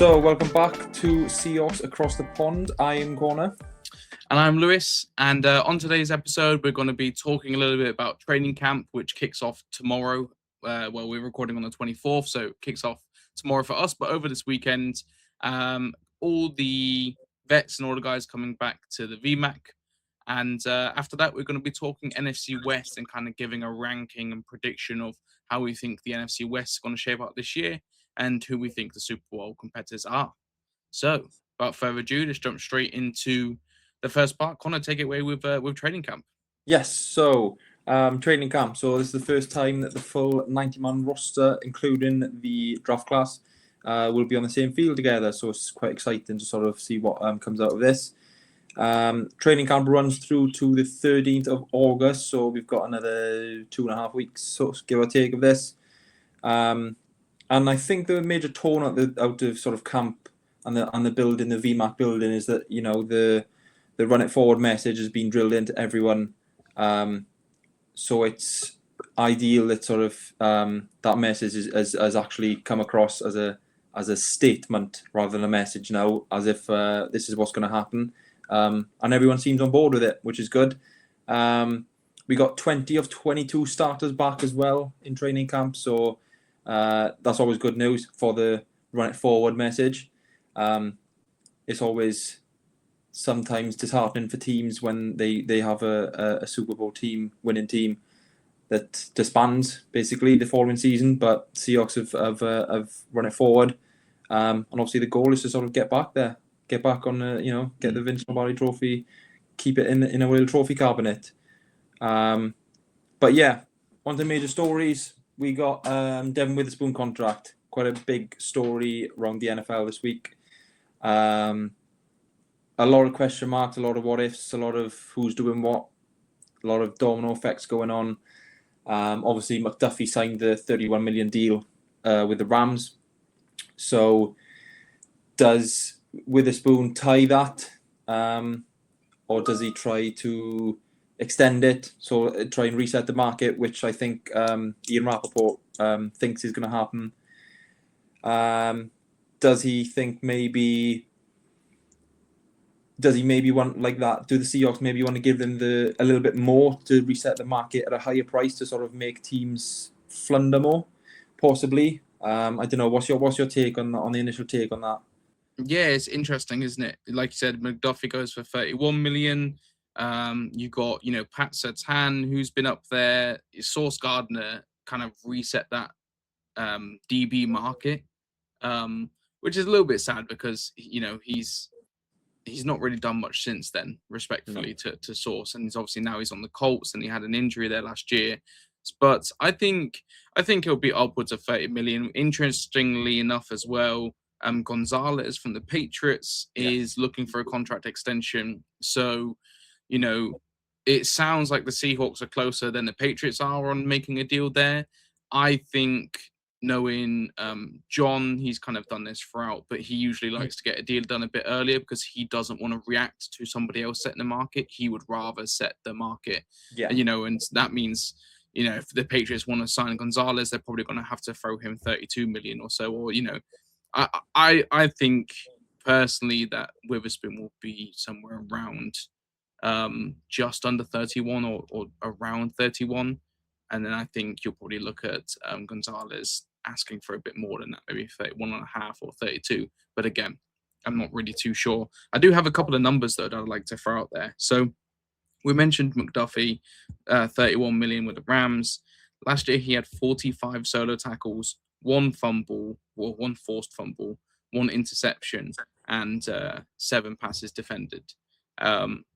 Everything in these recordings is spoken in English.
So, welcome back to Seahawks Across the Pond. I am Connor. And I'm Lewis. And on today's episode, we're going to be talking a little bit about training camp, which kicks off tomorrow. We're recording on the 24th, so it kicks off tomorrow for us. But over this weekend, all the vets and all the guys coming back to the VMAC. And after that, we're going to be talking NFC West and kind of giving a ranking and prediction of how we think the NFC West is going to shape up this year and who we think the Super Bowl competitors are. So, without further ado, let's jump straight into the first part. Connor, take it away with training camp. Yes, so training camp. So this is the first time that the full 90-man roster, including the draft class, will be on the same field together. So it's quite exciting to sort of see what comes out of this. Training camp runs through to the 13th of August, so we've got another 2.5 weeks, so give or take, of this. And I think the major tone out of sort of camp and the building, the VMAC building, is that, you know, the run it forward message has been drilled into everyone. So it's ideal that sort of that message has actually come across as a statement rather than a message now, as if this is what's going to happen. And everyone seems on board with it, which is good. We got 20 of 22 starters back as well in training camp, so that's always good news for the run it forward message. It's always sometimes disheartening for teams when they have a Super Bowl winning team that disbands basically the following season, but Seahawks have run it forward, and obviously the goal is to sort of get back there, get back on get the Vince Lombardi Trophy, keep it in a World Trophy cabinet. But yeah, one of the major stories, we got Devin Witherspoon contract. Quite a big story around the NFL this week. A lot of question marks, a lot of what ifs, a lot of who's doing what, a lot of domino effects going on. Obviously, McDuffie signed the $31 million deal with the Rams. So does Witherspoon tie that, or does he try to extend it, so try and reset the market, which I think Ian Rappaport thinks is going to happen? Does he think maybe want like that? Do the Seahawks maybe want to give them a little bit more to reset the market at a higher price to sort of make teams flounder more, possibly? I don't know. What's your take on the initial take on that? Yeah, it's interesting, isn't it? Like you said, McDuffie goes for $31 million. You got, Pat Surtain, who's been up there. Sauce Gardner kind of reset that DB market, which is a little bit sad because he's not really done much since then, respectfully to Sauce, and obviously now he's on the Colts and he had an injury there last year. But I think it'll be upwards of $30 million. Interestingly enough, as well, Gonzalez from the Patriots is looking for a contract extension. So, it sounds like the Seahawks are closer than the Patriots are on making a deal there. I think, knowing John, he's kind of done this throughout, but he usually likes to get a deal done a bit earlier because he doesn't want to react to somebody else setting the market. He would rather set the market, and that means, if the Patriots want to sign Gonzalez, they're probably going to have to throw him $32 million or so, or, I think personally that Witherspoon will be somewhere around just under 31 or around 31. And then I think you'll probably look at Gonzalez asking for a bit more than that, maybe 31.5 or 32. But again, I'm not really too sure. I do have a couple of numbers, though, that I'd like to throw out there. So we mentioned McDuffie, $31 million with the Rams. Last year, he had 45 solo tackles, one forced fumble, one interception, and 7 passes defended.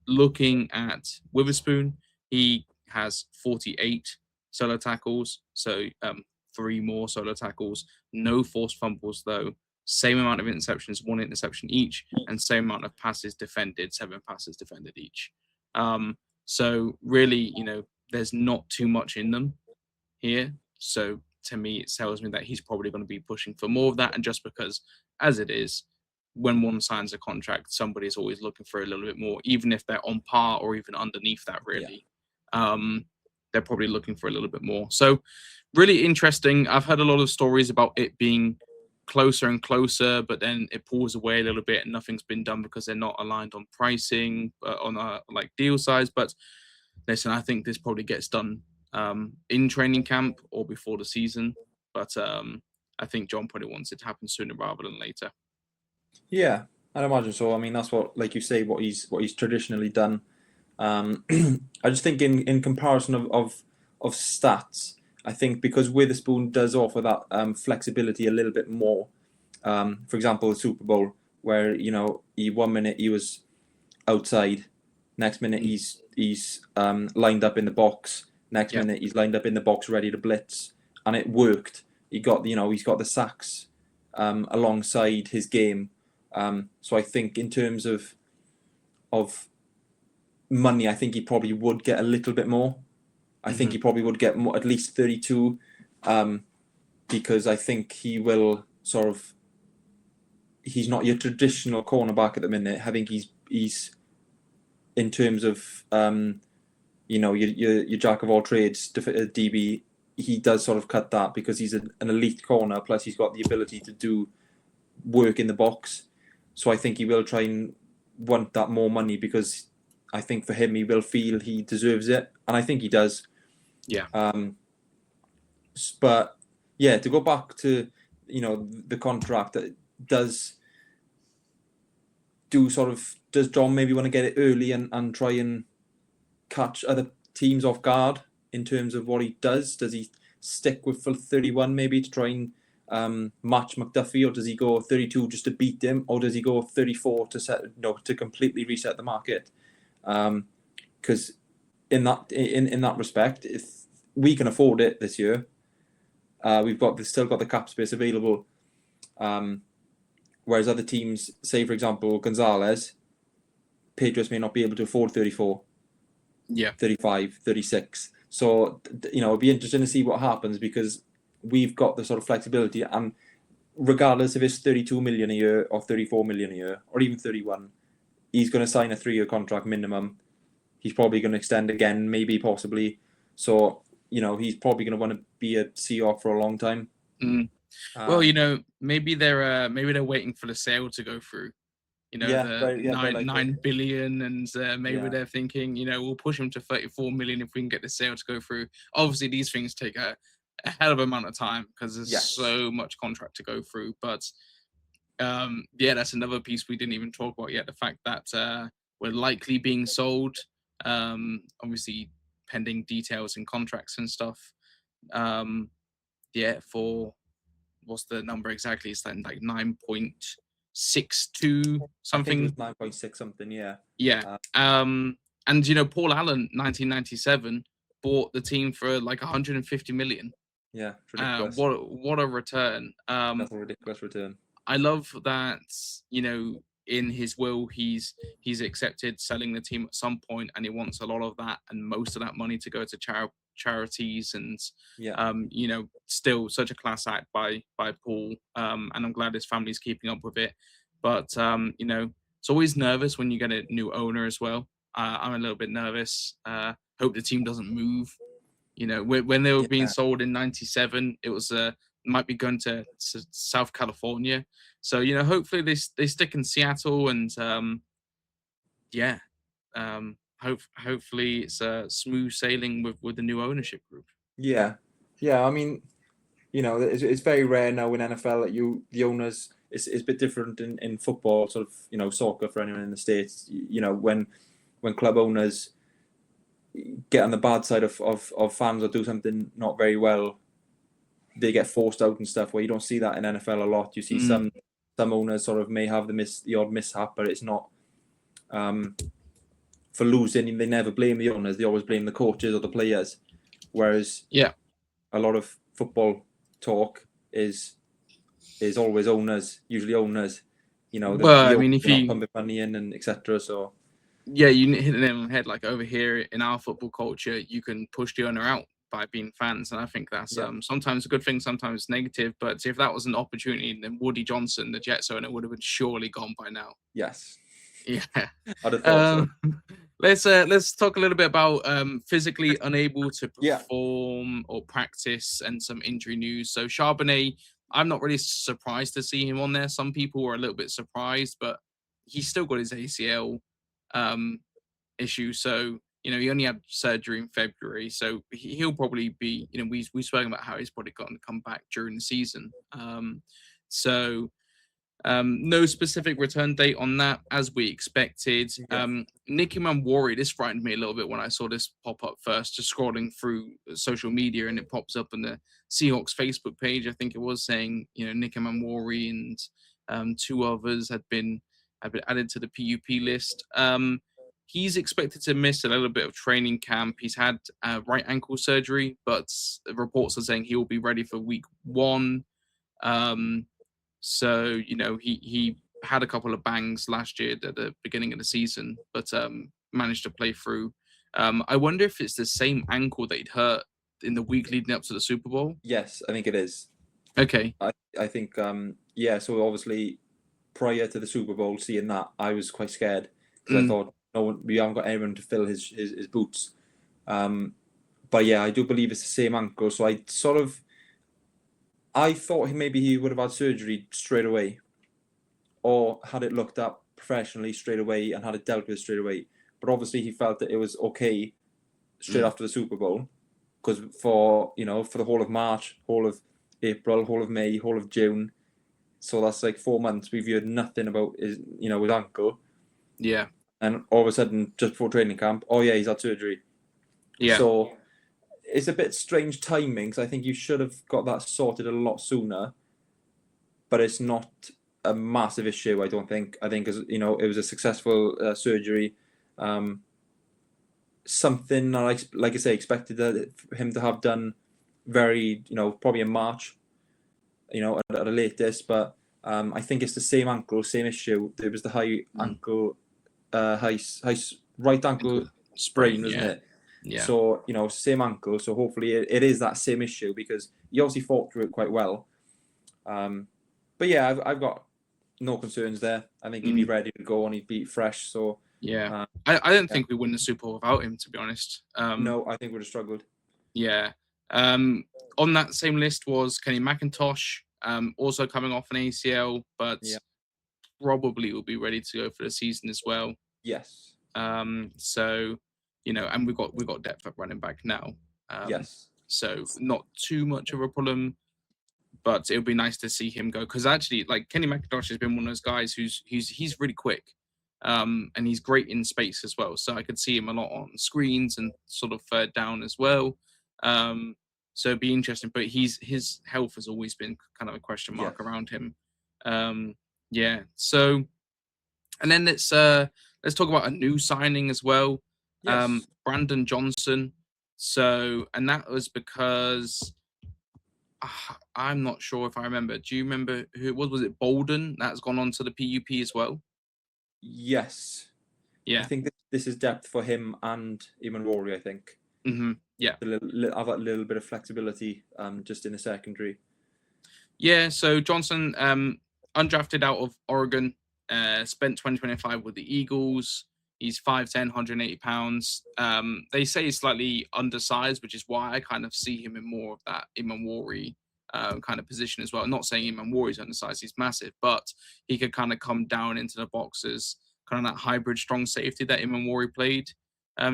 Looking at Witherspoon, he has 48 solo tackles, so 3 more solo tackles, no forced fumbles though, same amount of interceptions, 1 interception each, and same amount of passes defended, 7 passes defended each. So really, there's not too much in them here. So to me, it tells me that he's probably going to be pushing for more of that. And just because, as it is, when one signs a contract, somebody's always looking for a little bit more, even if they're on par or even underneath that, really. They're probably looking for a little bit more. So really interesting. I've heard a lot of stories about it being closer and closer, but then it pulls away a little bit and nothing's been done because they're not aligned on pricing, on like deal size. But listen, I think this probably gets done in training camp or before the season. But I think John probably wants it to happen sooner rather than later. Yeah, I'd imagine so. I mean, that's what, like you say, what he's traditionally done. I just think in comparison of stats, I think because Witherspoon does offer that flexibility a little bit more. For example, the Super Bowl, where he 1 minute he was outside, next minute he's lined up in the box, next minute he's lined up in the box ready to blitz, and it worked. He got he's got the sacks alongside his game. So I think in terms of money, I think he probably would get a little bit more. I think he probably would get more, at least 32, because I think he will sort of. He's not your traditional cornerback at the minute. I think he's in terms of your jack of all trades DB. He does sort of cut that because he's an elite corner. Plus, he's got the ability to do work in the box. So I think he will try and want that more money because I think for him, he will feel he deserves it. And I think he does. Yeah. But yeah, to go back to, the contract, that does John maybe want to get it early and try and catch other teams off guard in terms of what he does? Does he stick with 31 maybe to try and match McDuffie, or does he go 32 just to beat him, or does he go 34 to completely reset the market? Because in that respect, if we can afford it this year, we've still got the cap space available. Whereas other teams, say for example Gonzalez, Patriots may not be able to afford 34, 35, 36. So it'd be interesting to see what happens because we've got the sort of flexibility, and regardless if it's 32 million a year or 34 million a year or even 31, he's going to sign a 3-year contract minimum. He's probably going to extend again, maybe possibly. So he's probably going to want to be a Seahawk for a long time. Well, maybe they're waiting for the sale to go through. $9 billion, and maybe they're thinking, we'll push him to 34 million if we can get the sale to go through. Obviously, these things take a hell of an amount of time because there's so much contract to go through. But that's another piece we didn't even talk about yet. The fact that we're likely being sold, obviously pending details and contracts and stuff. For what's the number exactly? It's like 9.62 something. 9.6 something, yeah. Yeah. And Paul Allen, 1997, bought the team for like 150 million. Yeah, ridiculous. What a return. That's a ridiculous return. I love that, in his will, he's accepted selling the team at some point, and he wants a lot of that and most of that money to go to charities, and still such a class act by Paul, and I'm glad his family's keeping up with it. But it's always nervous when you get a new owner as well. I'm a little bit nervous. Hope the team doesn't move. When they were being sold in '97, it was might be going to South California. So hopefully they stick in Seattle, and hopefully it's smooth sailing with the new ownership group. Yeah. I mean, it's very rare now in NFL that the owners. It's a bit different in football, sort of soccer for anyone in the States. When club owners get on the bad side of fans or do something not very well, they get forced out and stuff. Where you don't see that in NFL a lot. You see some owners sort of may have the odd mishap, but it's not for losing. They never blame the owners. They always blame the coaches or the players. Whereas a lot of football talk is always owners, usually owners. If you pumping money in and etc. So you hit it on the head. Like over here in our football culture, you can push the owner out by being fans, and I think that's sometimes a good thing, sometimes negative. But if that was an opportunity, then Woody Johnson, the Jets owner, would have been surely gone by now. Yes. Yeah. I'd have thought so. Let's talk a little bit about physically unable to perform or practice and some injury news. So Charbonnet, I'm not really surprised to see him on there. Some people were a little bit surprised, but he's still got his ACL issue. So, he only had surgery in February. So he'll probably be, we've spoken about how he's probably going to come back during the season. So no specific return date on that, as we expected. Nicky Manwari, this frightened me a little bit when I saw this pop up first, just scrolling through social media, and it pops up on the Seahawks Facebook page. I think it was saying, Nicky Manwari and two others had been added to the PUP list. He's expected to miss a little bit of training camp. He's had right ankle surgery, but reports are saying he will be ready for week 1. So, he had a couple of bangs last year at the beginning of the season, but managed to play through. I wonder if it's the same ankle that he'd hurt in the week leading up to the Super Bowl. Yes, I think it is. Okay. I think, so obviously prior to the Super Bowl, seeing that, I was quite scared because I thought, no, we haven't got anyone to fill his boots. But yeah, I do believe it's the same ankle. So I thought maybe he would have had surgery straight away, or had it looked at professionally straight away and had it dealt with straight away. But obviously he felt that it was okay straight after the Super Bowl, because for the whole of March, whole of April, whole of May, whole of June, so that's like 4 months, we've heard nothing about his ankle. Yeah. And all of a sudden, just before training camp, oh yeah, he's had surgery. Yeah. So it's a bit strange timing, because I think you should have got that sorted a lot sooner. But it's not a massive issue, I don't think. I think, it was a successful surgery. Something like I say, expected him to have done very, probably in March, at the latest. But I think it's the same ankle, same issue. It was the high ankle, high right ankle sprain, wasn't it? Yeah. So, same ankle. So hopefully it is that same issue, because he obviously fought through it quite well. But yeah, I've got no concerns there. I think he'd be ready to go and he'd be fresh. So yeah, I don't think we win the Super Bowl without him, to be honest. No, I think we'd have struggled. Yeah. On that same list was Kenny McIntosh, also coming off an ACL, but probably will be ready to go for the season as well. Yes. So, and we've got depth at running back now. Yes. So not too much of a problem, but it would be nice to see him go, because actually, like, Kenny McIntosh has been one of those guys he's really quick, and he's great in space as well. So I could see him a lot on screens and sort of third down as well. So it'd be interesting, but his health has always been kind of a question mark around him. Yeah. So, and then let's talk about a new signing as well. Yes. Brandon Johnson. So, and that was because I'm not sure if I remember. Do you remember who it was? Was it Bolden that's gone on to the PUP as well? Yes. Yeah. I think this is depth for him and Eamon Rory, I think. Mm-hmm. Yeah. Have a little bit of flexibility just in the secondary. Yeah, so Johnson, undrafted out of Oregon, spent 2025 with the Eagles. He's 5'10", 180 pounds. They say he's slightly undersized, which is why I kind of see him in more of that Imanwari kind of position as well. I'm not saying Imanwari's undersized, he's massive, but he could kind of come down into the boxes, kind of that hybrid strong safety that Imanwari played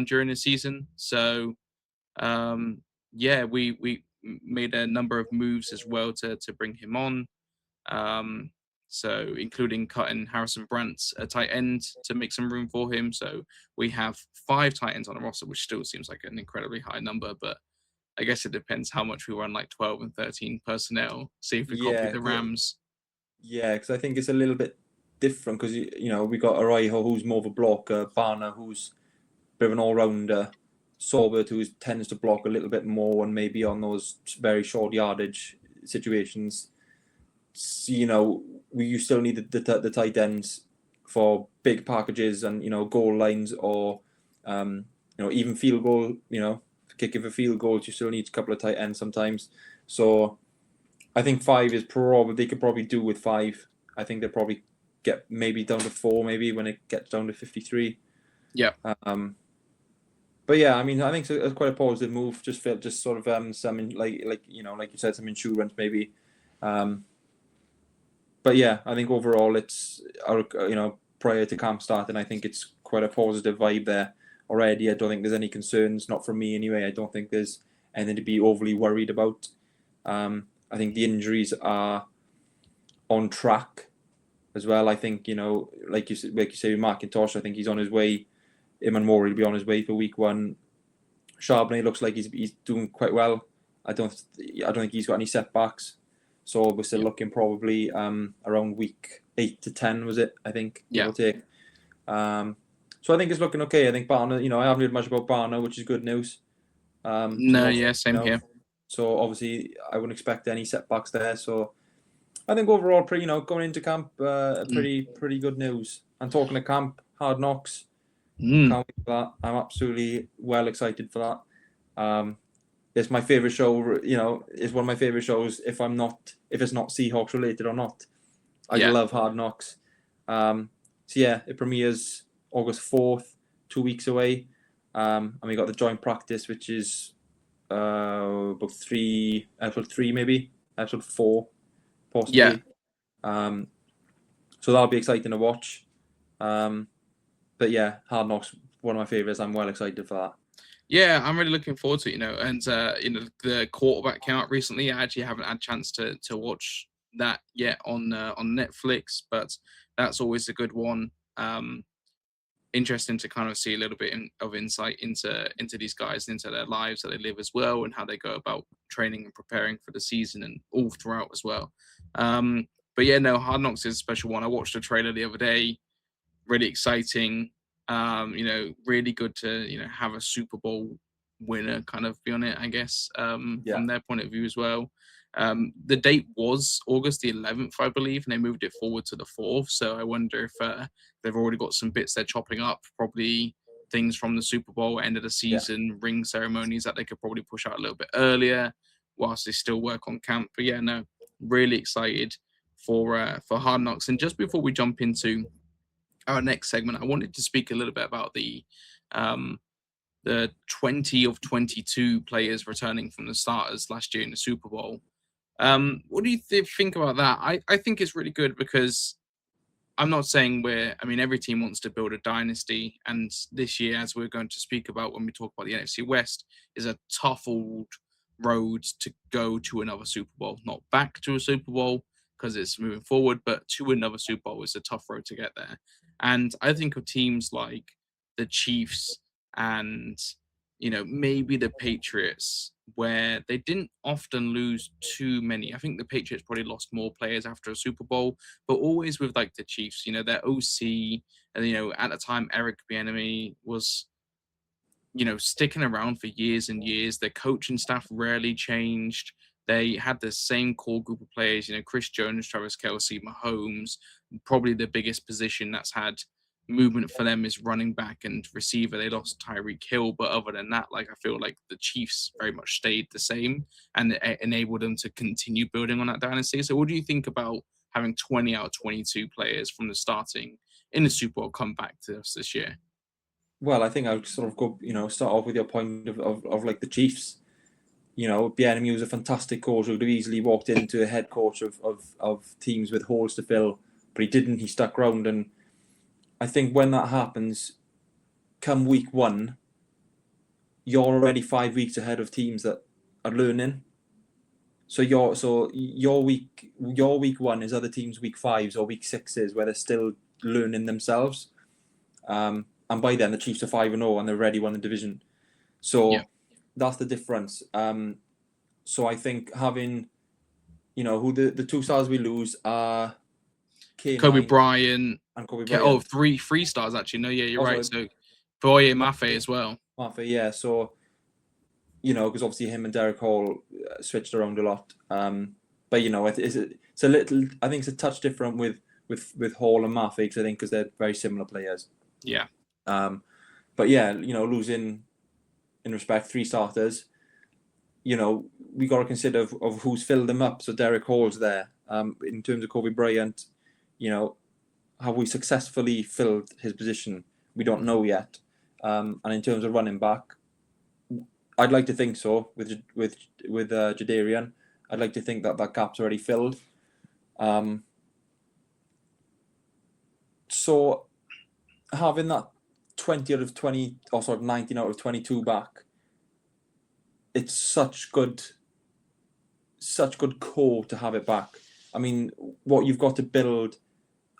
during the season. So, we made a number of moves as well to bring him on. So including cutting Harrison Brandt, a tight end, to make some room for him. So we have 5 tight ends on the roster, which still seems like an incredibly high number, but I guess it depends how much we run like 12 and 13 personnel. See if we copy the Rams. Yeah, because I think it's a little bit different, because we got Araiho, who's more of a blocker, Barner, who's a bit of an all-rounder, Sorbert, who tends to block a little bit more and maybe on those very short yardage situations. So, you still need the tight ends for big packages and goal lines, or even field goal. Kicking for field goals, you still need a couple of tight ends sometimes. So I think 5 is they could probably do with 5. I think they'll probably get maybe down to 4, maybe when it gets down to 53. Yeah. But yeah, I mean, I think it's quite a positive move. Just sort of some like you said, some insurance maybe. But yeah, I think overall it's prior to camp starting, I think it's quite a positive vibe there already. I don't think there's any concerns, not from me anyway. I don't think there's anything to be overly worried about. I think the injuries are on track as well. I think like you say, with McIntosh, I think he's on his way. Him and Morey will be on his way for week 1. Charbonnet looks like he's doing quite well. I don't think he's got any setbacks. So we're still looking probably around week 8 to 10, was it? I think, give or take. So I think it's looking okay. I think Barner, I haven't heard much about Barner, which is good news. Same here. So obviously I wouldn't expect any setbacks there. So I think overall, going into camp, pretty good news. And talking to camp, Hard Knocks, can't wait for that. I'm absolutely well excited for that. It's my favorite show. It's one of my favorite shows. If it's not Seahawks related or not, I love Hard Knocks. So yeah, it premieres August 4th, 2 weeks away. And we got the joint practice, which is about episode 3 maybe, episode 4 possibly. Yeah. So that'll be exciting to watch. But yeah, Hard Knocks, one of my favorites. I'm well excited for that. Yeah, I'm really looking forward to it, and the quarterback came out recently. I actually haven't had a chance to watch that yet on Netflix, but that's always a good one. Interesting to kind of see a little bit of insight into these guys, into their lives that they live as well, and how they go about training and preparing for the season and all throughout as well. But yeah, no, Hard Knocks is a special one. I watched the trailer the other day. Really exciting. Really good to have a Super Bowl winner kind of be on it, I guess, from their point of view as well. The date was August the 11th, I believe, and they moved it forward to the 4th. So I wonder if they've already got some bits they're chopping up, probably things from the Super Bowl, end of the season, ring ceremonies that they could probably push out a little bit earlier whilst they still work on camp. But yeah, no, really excited for Hard Knocks. And just before we jump into our next segment, I wanted to speak a little bit about the 20 of 22 players returning from the starters last year in the Super Bowl. What do you think about that? I think it's really good because I'm not saying every team wants to build a dynasty, and this year, as we're going to speak about when we talk about the NFC West, is a tough old road to go to another Super Bowl. Not back to a Super Bowl because it's moving forward, but to another Super Bowl is a tough road to get there. And I think of teams like the Chiefs and, maybe the Patriots, where they didn't often lose too many. I think the Patriots probably lost more players after a Super Bowl, but always with like the Chiefs, their OC, and, at the time, Eric Bieniemy was, sticking around for years and years. Their coaching staff rarely changed. They had the same core group of players, Chris Jones, Travis Kelce, Mahomes. Probably the biggest position that's had movement for them is running back and receiver. They lost Tyreek Hill, but other than that, I feel like the Chiefs very much stayed the same, and it enabled them to continue building on that dynasty. So what do you think about having 20 out of 22 players from the starting in the Super Bowl come back to us this year? Well, I think I would sort of go, start off with your point of like the Chiefs. Bieniemy was a fantastic coach who could have easily walked into a head coach of teams with holes to fill, but he didn't. He stuck around, and I think when that happens, come week 1, you're already 5 weeks ahead of teams that are learning. So your week 1 is other teams' week 5s or week 6s where they're still learning themselves. And by then the Chiefs are 5-0 and they're already won the division. So that's the difference. So I think having, who the 2 stars we lose are Kobe Bryant and Kobe Bryant. Three stars actually. No, yeah, you're right. So Boye Mafe as well. Mafe, yeah. So, because obviously him and Derek Hall switched around a lot. But it's a little. I think it's a touch different with Hall and Mafe because they're very similar players. Yeah. But yeah, losing in respect 3 starters. We got to consider of who's filled them up. So Derek Hall's there. In terms of Kobe Bryant, have we successfully filled his position? We don't know yet. And in terms of running back, I'd like to think so with Jadarian. I'd like to think that gap's already filled. So having that 20 out of 20, or sort of 19 out of 22 back, it's such good core to have it back. I mean, what you've got to build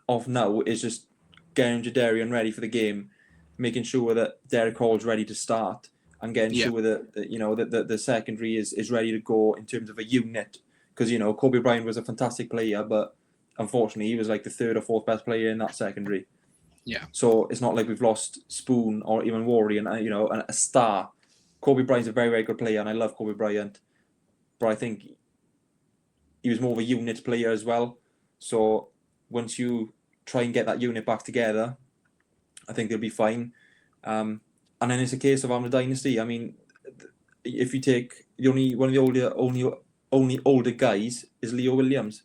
off now is just getting Jadarian ready for the game, making sure that Derek Hall's ready to start, and getting sure that the secondary is ready to go in terms of a unit. Because Kobe Bryant was a fantastic player, but unfortunately he was like the third or fourth best player in that secondary. Yeah. So it's not like we've lost Spoon or even Worry and a star. Kobe Bryant's a very, very good player, and I love Kobe Bryant, but I think he was more of a unit player as well. So once you try and get that unit back together, I think they'll be fine. And then it's a case of having a dynasty. I mean, if you take one of the only older guys is Leo Williams.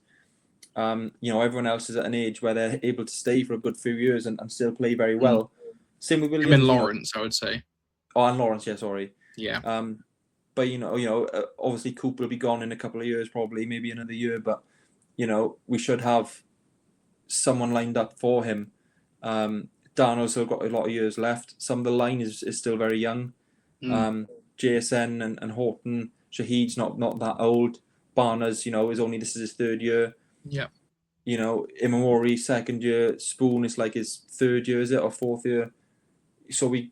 Everyone else is at an age where they're able to stay for a good few years and still play very well. Same with Williams. Him and Lawrence, I would say. Oh, and Lawrence, yeah, sorry. Yeah. But obviously Cooper will be gone in a couple of years, probably maybe another year. But we should have someone lined up for him. Darnold's still got a lot of years left. Some of the line is still very young. JSN and Horton, Shaheed's not that old. Barnes, this is his third year. Yeah. Imamori, second year. Spoon is like his third year, is it, or fourth year? So Josh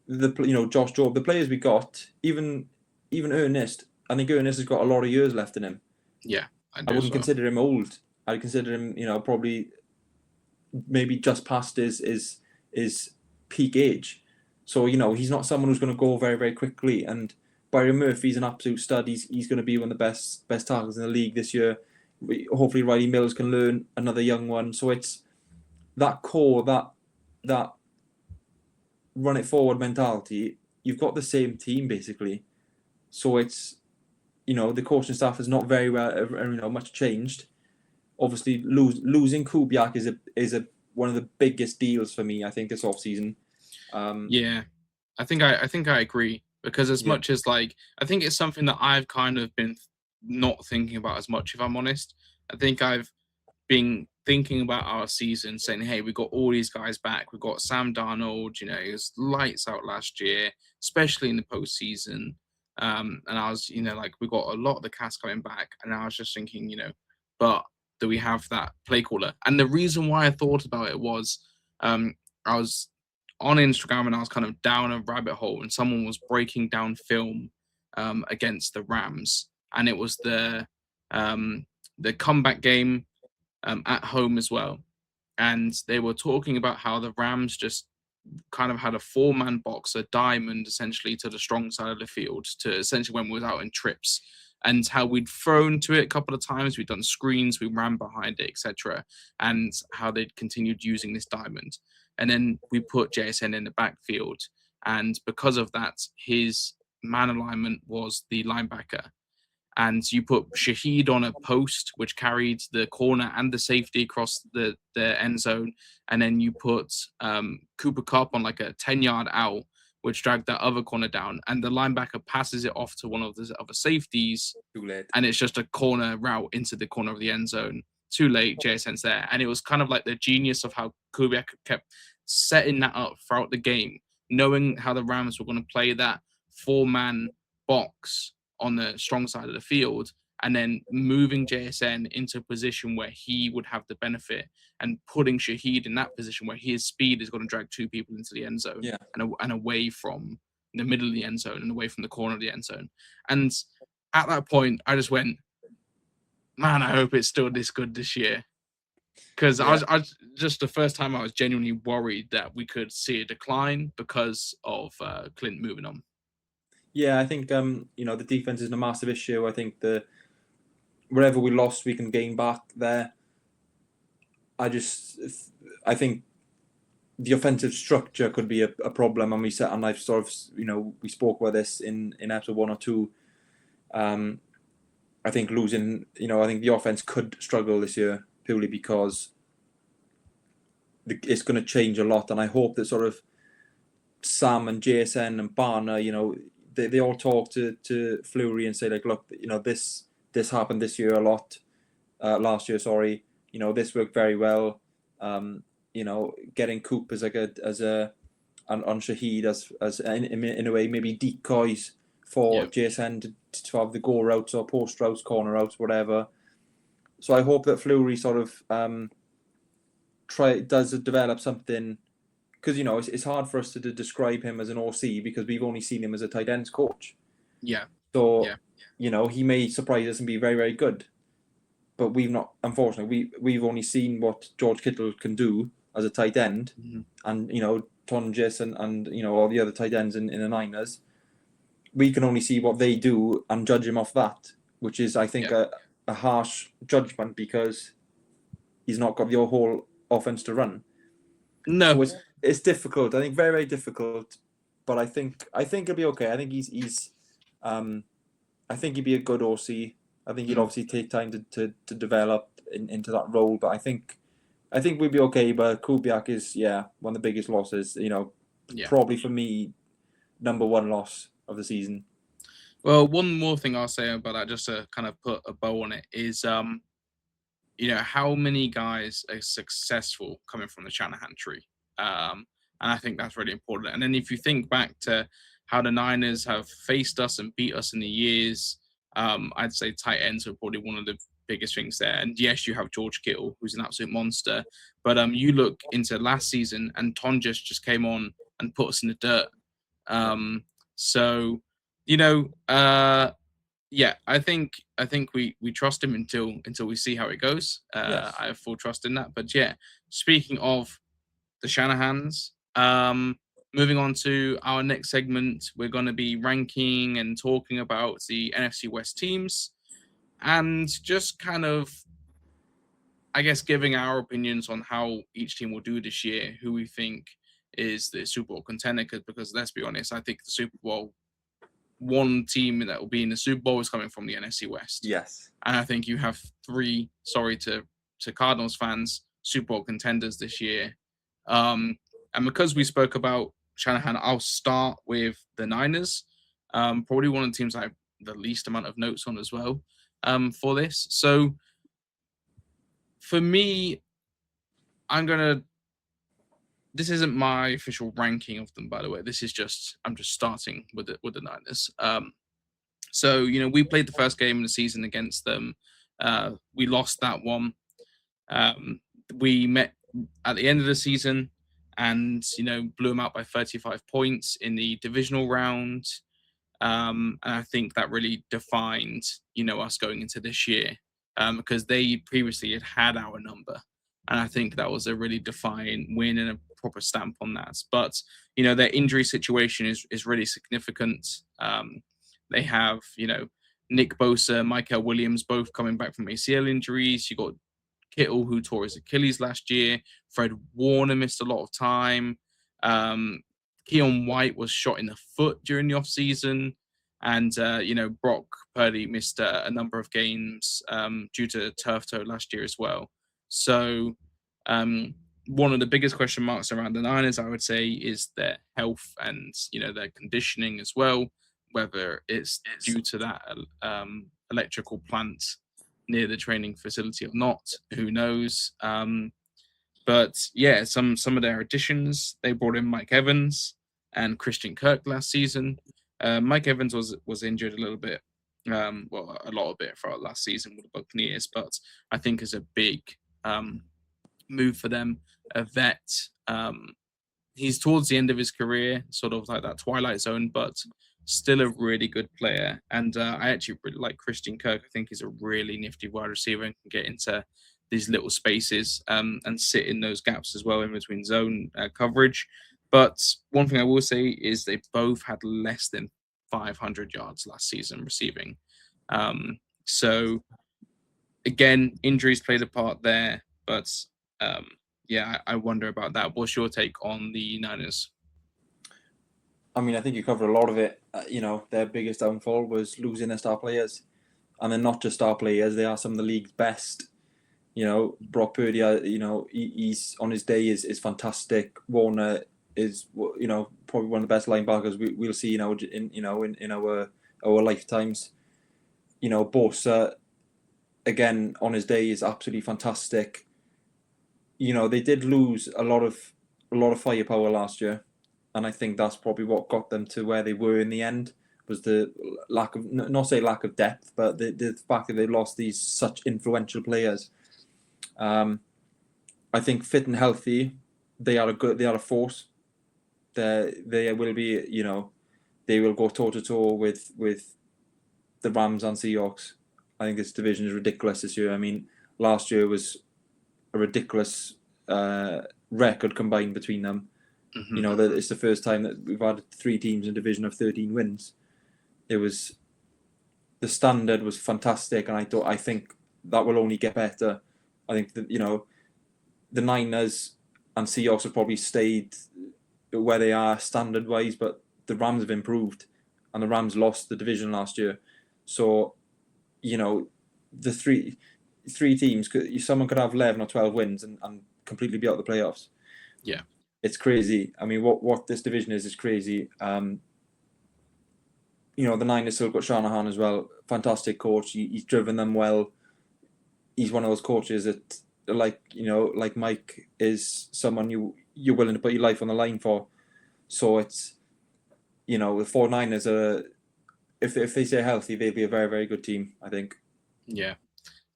Jobe, the players we got, even Ernest, I think Ernest has got a lot of years left in him. Yeah, I wouldn't consider him old. I'd consider him, probably maybe just past his peak age. So he's not someone who's going to go very, very quickly. And Byron Murphy's an absolute stud. He's going to be one of the best tackles in the league this year. Hopefully Riley Mills can learn another young one. So it's that core, that run it forward mentality. You've got the same team basically. So it's the coaching staff is not very well much changed. Obviously losing Kubiak is one of the biggest deals for me, I think, this offseason. Yeah, I think I agree, because as much as I think it's something that I've kind of been not thinking about as much, if I'm honest. I think I've been thinking about our season, saying, hey, we got all these guys back. We got Sam Darnold, he was lights out last year, especially in the postseason. And I was, we got a lot of the cast coming back, and I was just thinking, but do we have that play caller? And the reason why I thought about it was, I was on Instagram and I was kind of down a rabbit hole, and someone was breaking down film against the Rams, and it was the comeback game at home as well. And they were talking about how the Rams just kind of had a 4-man box, a diamond essentially to the strong side of the field, to essentially when we was out in trips, and how we'd thrown to it a couple of times, we'd done screens, we ran behind it, etc., and how they'd continued using this diamond. And then we put JSN in the backfield, and because of that, his man alignment was the linebacker. And you put Shaheed on a post, which carried the corner and the safety across the end zone. And then you put Cooper Kupp on like a 10-yard out, which dragged that other corner down. And the linebacker passes it off to one of the other safeties. Too late. And it's just a corner route into the corner of the end zone. Too late, JSN's there. And it was kind of like the genius of how Kubiak kept setting that up throughout the game, knowing how the Rams were going to play that 4-man box on the strong side of the field, and then moving JSN into a position where he would have the benefit, and putting Shaheed in that position where his speed is going to drag 2 people into the end zone and away from the middle of the end zone and away from the corner of the end zone. And at that point, I just went, man, I hope it's still this good this year. Because I was just the first time I was genuinely worried that we could see a decline because of Clint moving on. Yeah, I think the defense is a massive issue. I think wherever we lost, we can gain back there. I think the offensive structure could be a problem, and I've sort of we spoke about this in episode 1 or 2. I think losing, I think the offense could struggle this year purely because it's going to change a lot, and I hope that sort of Sam and JSN and Barner, they all talk to Fleury and say, like, look, this happened this year a lot, last year, sorry. This worked very well. getting Coop as on Shahid as in a way maybe decoys for JSN to have the go routes or post routes, corner routes, whatever. So I hope that Fleury sort of does develop something, because it's hard for us to describe him as an OC because we've only seen him as a tight ends coach. Yeah. So he may surprise us and be very, very good, but we've not. Unfortunately, we've only seen what George Kittle can do as a tight end, and Tonjes and all the other tight ends in the Niners. We can only see what they do and judge him off that, which is, I think, a harsh judgment because he's not got the whole offense to run. No, so it's difficult. I think very, very difficult. But I think he'll be okay. I think he's I think he'd be a good OC. I think he'd obviously take time to develop into that role. But I think we'd be okay. But Kubiak is one of the biggest losses. Probably for me, number one loss of the season. Well, one more thing I'll say about that, just to kind of put a bow on it, is how many guys are successful coming from the Shanahan tree, and I think that's really important. And then if you think back to how the Niners have faced us and beat us in the years, I'd say tight ends are probably one of the biggest things there. And yes, you have George Kittle, who's an absolute monster, but you look into last season and Tonjes just came on and put us in the dirt. So I think we trust him until we see how it goes. Yes. I have full trust in that. But speaking of the Shanahans, moving on to our next segment, we're going to be ranking and talking about the NFC West teams and just kind of, I guess, giving our opinions on how each team will do this year, who we think is the Super Bowl contender. Because let's be honest, I think the Super Bowl, one team that will be in the Super Bowl is coming from the NFC West. Yes. And I think you have three, sorry to Cardinals fans, Super Bowl contenders this year. And because we spoke about Shanahan, I'll start with the Niners. Probably one of the teams I have the least amount of notes on as well for this. So for me, this isn't my official ranking of them, by the way. I'm just starting with the Niners. So we played the first game of the season against them. We lost that one. We met at the end of the season and blew them out by 35 points in the divisional round. And I think that really defined us going into this year, because they previously had our number. And I think that was a really defiant win and a proper stamp on that. But, their injury situation is really significant. They have, Nick Bosa, Michael Williams, both coming back from ACL injuries. You got Kittle, who tore his Achilles last year. Fred Warner missed a lot of time. Keon White was shot in the foot during the offseason. And, Brock Purdy missed a number of games due to turf toe last year as well. So one of the biggest question marks around the Niners, I would say, is their health and, their conditioning as well, whether it's due to that electrical plant near the training facility or not, who knows. But some of their additions, they brought in Mike Evans and Christian Kirk last season. Mike Evans was injured a little bit, a lot of it for last season with the Buccaneers, but I think is a big move for them. A vet. He's towards the end of his career, sort of like that twilight zone, but still a really good player. And I actually really like Christian Kirk. I think he's a really nifty wide receiver and can get into these little spaces and sit in those gaps as well in between zone coverage. But one thing I will say is they both had less than 500 yards last season receiving. So again, injuries played a part there, but I wonder about that. What's your take on the Niners? I mean, I think you covered a lot of it. Their biggest downfall was losing their star players. And they're not just star players, they are some of the league's best. Brock Purdy, he's on his day is fantastic. Warner is, probably one of the best linebackers we'll see in our lifetimes. Bosa, again, on his day is absolutely fantastic. they did lose a lot of firepower last year, and I think that's probably what got them to where they were in the end. Was the lack of, not say lack of depth, but the fact that they lost these such influential players. I think fit and healthy, they are a force. They will be, they will go toe to toe with the Rams and Seahawks. I think this division is ridiculous this year. I mean, last year was a ridiculous record combined between them. Mm-hmm. That it's the first time that we've had 3 teams in a division of 13 wins. The standard was fantastic, and I think that will only get better. I think that the Niners and Seahawks have probably stayed where they are standard wise, but the Rams have improved, and the Rams lost the division last year. So, the three teams, someone could have 11 or 12 wins and completely be out of the playoffs. Yeah, it's crazy. I mean, what this division is crazy. The Niners still got Shanahan as well. Fantastic coach. He's driven them well. He's one of those coaches that, like Mike, is someone you're willing to put your life on the line for. So it's, the 49ers are, if they stay healthy, they'll be a very, very good team, I think. Yeah.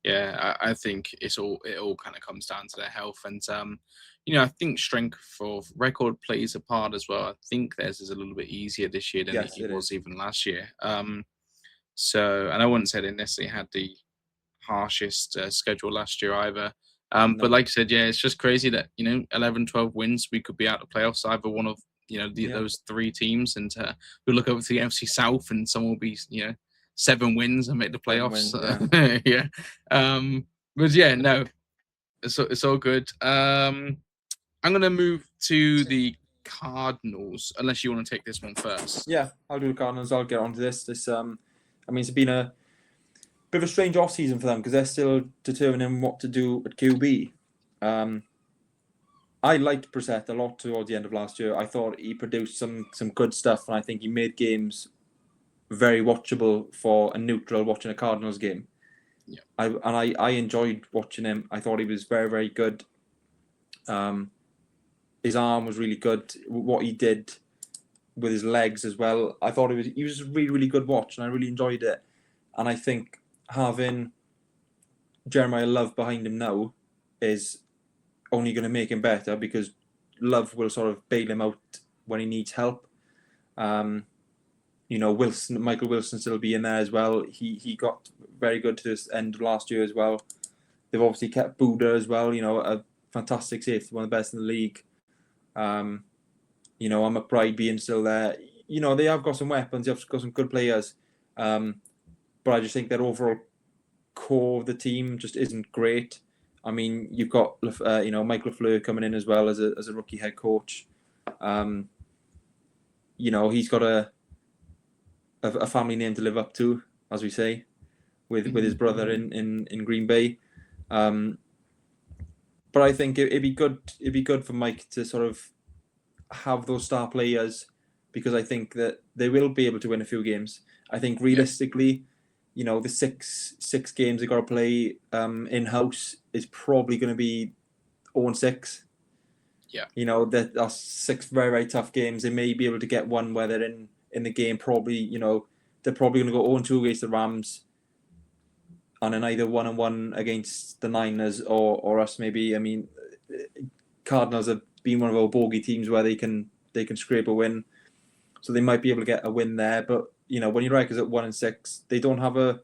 I think it all kind of comes down to their health, and I think strength for record plays a part as well. I think theirs is a little bit easier this year than it was even last year. So, and I wouldn't say they necessarily had the harshest schedule last year either. No. But like I said, it's just crazy that 11, 12 wins, we could be out of playoffs, either one of those 3 teams, and we look over to the NFC South, and someone will be 7 wins and make the playoffs. But no, it's all good. I'm gonna move to the Cardinals, unless you want to take this one first. Yeah, I'll do the Cardinals. I'll get onto this. It's been a bit of a strange off season for them because they're still determining what to do at QB. I liked Brissett a lot towards the end of last year. I thought he produced some good stuff, and I think he made games very watchable for a neutral watching a Cardinals game. Yeah, I enjoyed watching him. I thought he was very, very good. His arm was really good. What he did with his legs as well, I thought he was a really, really good watch, and I really enjoyed it. And I think having Jeremiah Love behind him now is only going to make him better, because Love will sort of bail him out when he needs help. Michael Wilson still be in there as well. He got very good to this end of last year as well. They've obviously kept Buda as well, a fantastic safety, one of the best in the league. I'm a pride being still there. They have got some weapons, they've got some good players. But I just think that overall core of the team just isn't great. I mean, you've got Mike LaFleur coming in as well as a rookie head coach. He's got a family name to live up to, as we say, with his brother in Green Bay. But I think it'd be good for Mike to sort of have those star players, because I think that they will be able to win a few games. I think realistically, the six games they got to play in-house is probably going to be 0-6. Yeah. That's 6 very, very tough games. They may be able to get one where they're in the game. Probably, they're probably going to go 0-2 against the Rams, and then either 1-1 against the Niners or us maybe. I mean, Cardinals have been one of our bogey teams where they can scrape a win, so they might be able to get a win there. But when you rank us at 1-6, they don't have a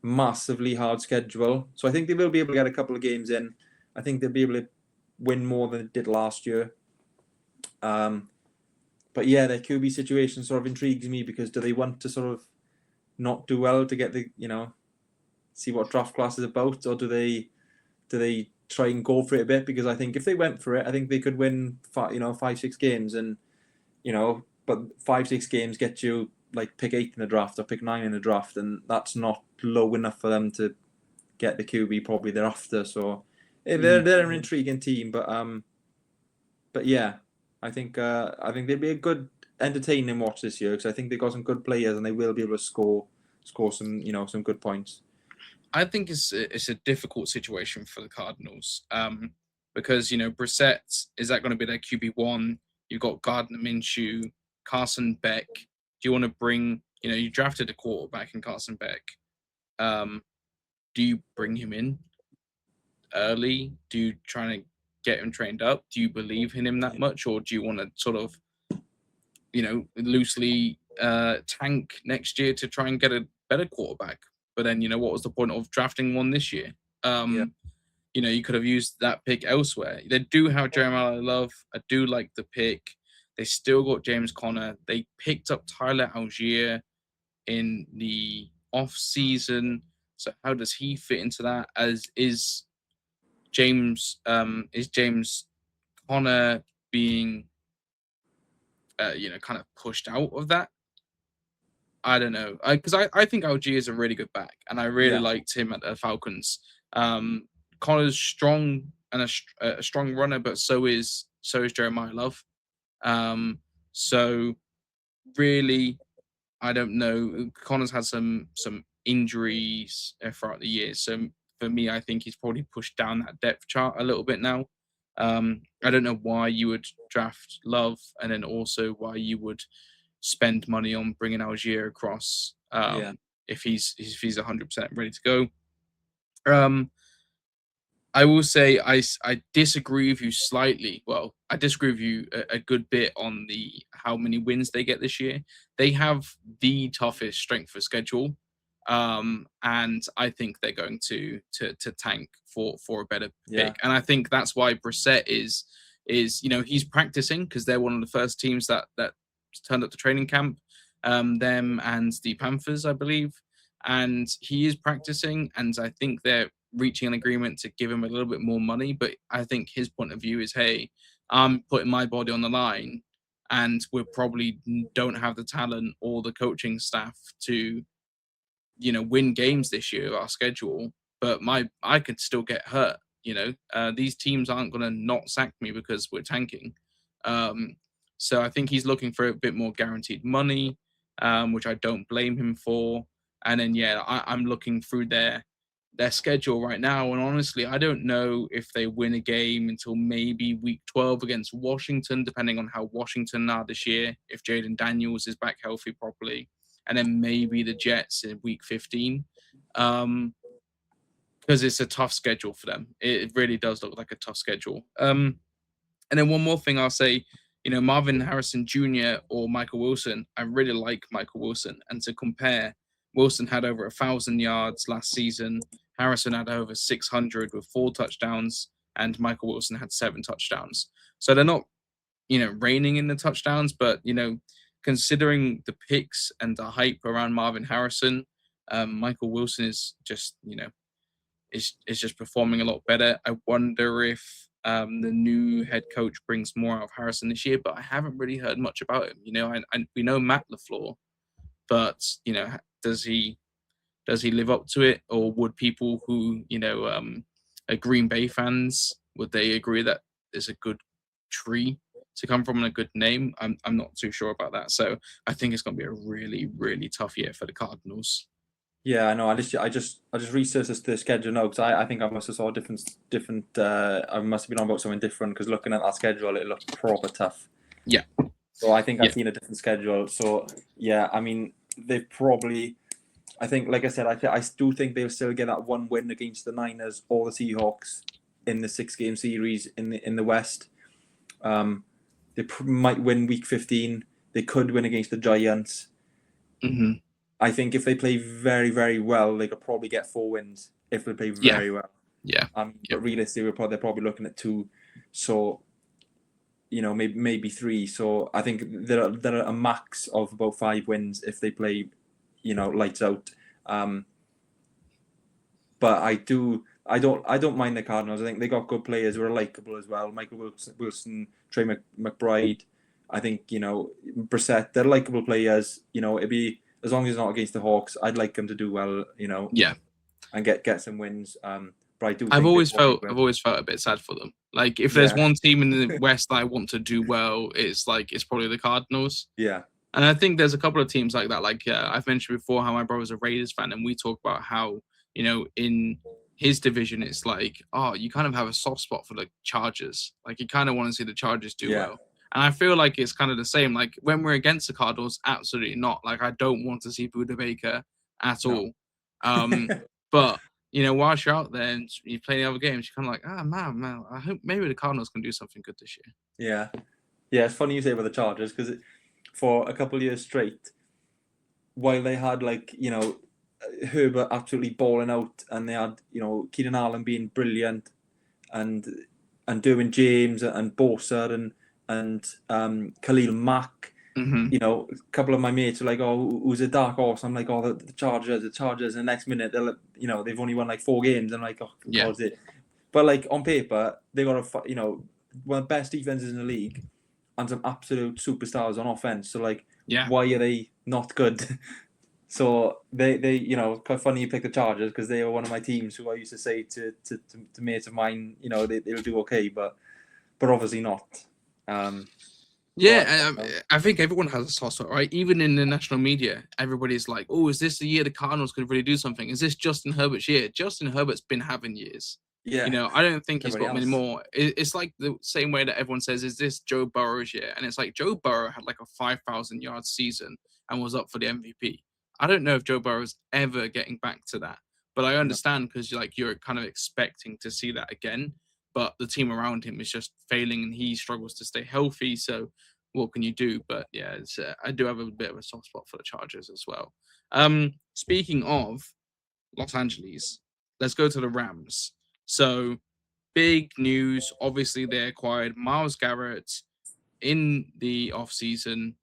massively hard schedule, so I think they will be able to get a couple of games in. I think they'll be able to win more than they did last year. But yeah, their QB situation sort of intrigues me, because do they want to sort of not do well to get the see what draft class is about, or do they try and go for it a bit? Because I think if they went for it, I think they could win 5-6 games, and but 5-6 games get you like pick 8 in the draft or pick 9 in the draft, and that's not low enough for them to get the QB probably thereafter. So they're an intriguing team, but yeah, I think they'd be a good entertaining watch this year, because I think they've got some good players and they will be able to score some some good points. I think it's a difficult situation for the Cardinals, because Brissett, is that going to be their QB1? You've got Gardner Minshew, Carson Beck. Do you want to bring? You drafted a quarterback in Carson Beck. Do you bring him in early? Do you try to get him trained up? Do you believe in him that much, or do you want to sort of, loosely tank next year to try and get a better quarterback? But then, what was the point of drafting one this year? You could have used that pick elsewhere. They do have Jeremiah Love. I do like the pick. They still got James Conner. They picked up Tyler Algier in the off season. So how does he fit into that? Is James Conner being kind of pushed out of that? I don't know, because I think Algier is a really good back, and I really liked him at the Falcons. Connor's strong and a strong runner, but so is Jeremiah Love. So really, I don't know. Connor's had some injuries throughout the year, so for me, I think he's probably pushed down that depth chart a little bit now. I don't know why you would draft Love, and then also why you would spend money on bringing Algier across if he's 100% ready to go. I will say I disagree with you slightly. Well, I disagree with you a good bit on how many wins they get this year. They have the toughest strength of schedule, and I think they're going to tank for a better pick. And I think that's why Brissett is he's practicing, because they're one of the first teams that turned up to training camp, them and the Panthers, I believe, and he is practicing, and I think they're reaching an agreement to give him a little bit more money. But I think his point of view is, hey, I'm putting my body on the line, and we probably don't have the talent or the coaching staff to win games this year, our schedule, but I could still get hurt. These teams aren't going to not sack me because we're tanking. So I think he's looking for a bit more guaranteed money, which I don't blame him for. And then I'm looking through their schedule right now, and honestly, I don't know if they win a game until maybe week 12 against Washington, depending on how Washington are this year, if Jaden Daniels is back healthy properly, and then maybe the Jets in week 15, because it's a tough schedule for them. It really does look like a tough schedule. And then one more thing I'll say, Marvin Harrison Jr. or Michael Wilson. I really like Michael Wilson, and to compare, Wilson had over 1,000 yards last season. Harrison had over 600 with 4 touchdowns, and Michael Wilson had 7 touchdowns. So they're not, reigning in the touchdowns, but, considering the picks and the hype around Marvin Harrison, Michael Wilson is just, is just performing a lot better. I wonder if the new head coach brings more out of Harrison this year, but I haven't really heard much about him. We know Matt LaFleur, but, does he live up to it, or would people who are Green Bay fans, would they agree that is a good tree to come from and a good name? I'm not too sure about that. So I think it's going to be a really, really tough year for the Cardinals. Yeah, I know. I just researched the schedule now, because I think I must have saw different. I must have been on about something different, because looking at that schedule, it looks proper tough. Yeah. So I think I've seen a different schedule. So yeah, I mean, they've probably. I think, like I said, I do think they'll still get that one win against the Niners or the Seahawks in the 6-game series in the West. They might win week 15. They could win against the Giants. Mm-hmm. I think if they play very, very well, they could probably get 4 wins if they play very well. Yeah. But realistically, they're probably looking at 2. So, maybe 3. So I think there are a max of about 5 wins if they play, lights out. But I don't mind the Cardinals. I think they got good players who are likable as well. Michael Wilson, Trey McBride. I think, Brissett, they're likable players. It'd be, as long as it's not against the Hawks, I'd like them to do well, and get some wins. But I do. I've always felt a bit sad for them. Like, if there's one team in the West that I want to do well, it's probably the Cardinals. Yeah. And I think there's a couple of teams like that. Like I've mentioned before, how my brother's a Raiders fan, and we talk about how in his division, it's like, oh, you kind of have a soft spot for the Chargers. Like, you kind of want to see the Chargers do well. And I feel like it's kind of the same. Like, when we're against the Cardinals, absolutely not. Like, I don't want to see Buda Baker at all. But, whilst you're out there and you play the other games, you're kind of like, man, I hope maybe the Cardinals can do something good this year. Yeah. Yeah, it's funny you say about the Chargers, because for a couple of years straight, while they had, like, Herbert absolutely balling out, and they had, Keenan Allen being brilliant, and Derwin James and Bosa and Khalil Mack. A couple of my mates were like, "Oh, who's a dark horse?" I'm like, "Oh, the Chargers." And the next minute they'll, they've only won like 4 games. I'm like, "Oh, God, is it?" But like on paper, they got one of the best defenses in the league and some absolute superstars on offense. So like, why are they not good? So they quite funny you pick the Chargers, because they were one of my teams who I used to say to mates of mine, they'll do okay, but obviously not. I think everyone has a soft spot, right? Even in the national media, everybody's like, "Oh, is this the year the Cardinals could really do something? Is this Justin Herbert's year?" Justin Herbert's been having years. Yeah. I don't think he's got Everybody many else. more. It's like the same way that everyone says, "Is this Joe Burrow's year?" And it's like Joe Burrow had like a 5,000-yard season and was up for the MVP. I don't know if Joe Burrow's ever getting back to that, but I understand, because you're kind of expecting to see that again. But the team around him is just failing, and he struggles to stay healthy. So what can you do? But yeah, I do have a bit of a soft spot for the Chargers as well. Speaking of Los Angeles, let's go to the Rams. So big news. Obviously, they acquired Myles Garrett in the offseason.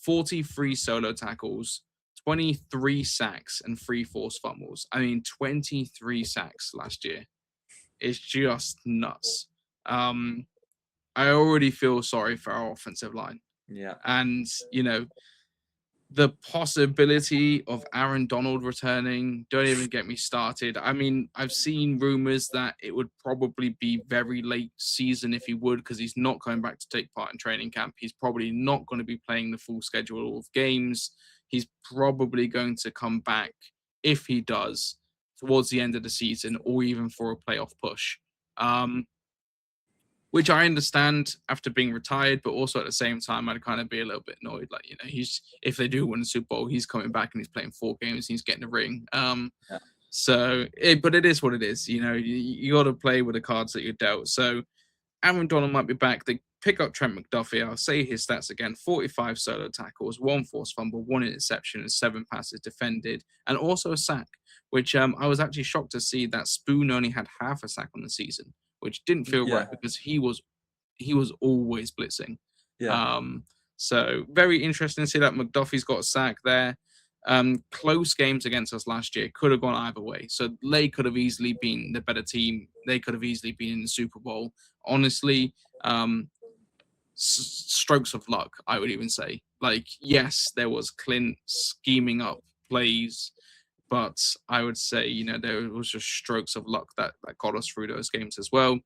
43 solo tackles, 23 sacks, and 3 forced fumbles. I mean, 23 sacks last year. It's just nuts. I already feel sorry for our offensive line. Yeah. And, the possibility of Aaron Donald returning, don't even get me started. I mean, I've seen rumors that it would probably be very late season if he would, because he's not coming back to take part in training camp. He's probably not going to be playing the full schedule of games. He's probably going to come back, if he does, towards the end of the season, or even for a playoff push. Which I understand after being retired, but also at the same time, I'd kind of be a little bit annoyed. Like, if they do win the Super Bowl, he's coming back and he's playing 4 games and he's getting a ring. But it is what it is. You got to play with the cards that you're dealt. So Aaron Donald might be back. They pick up Trent McDuffie. I'll say his stats again: 45 solo tackles, 1 forced fumble, 1 interception, and 7 passes defended, and also a sack, which I was actually shocked to see that Spoon only had half a sack on the season, which didn't feel right, because he was always blitzing. So very interesting to see that McDuffie's got a sack there. Close games against us last year could have gone either way. So they could have easily been the better team. They could have easily been in the Super Bowl. Honestly, strokes of luck, I would even say. Like, yes, there was Clint scheming up plays, but I would say, there was just strokes of luck that got us through those games as well.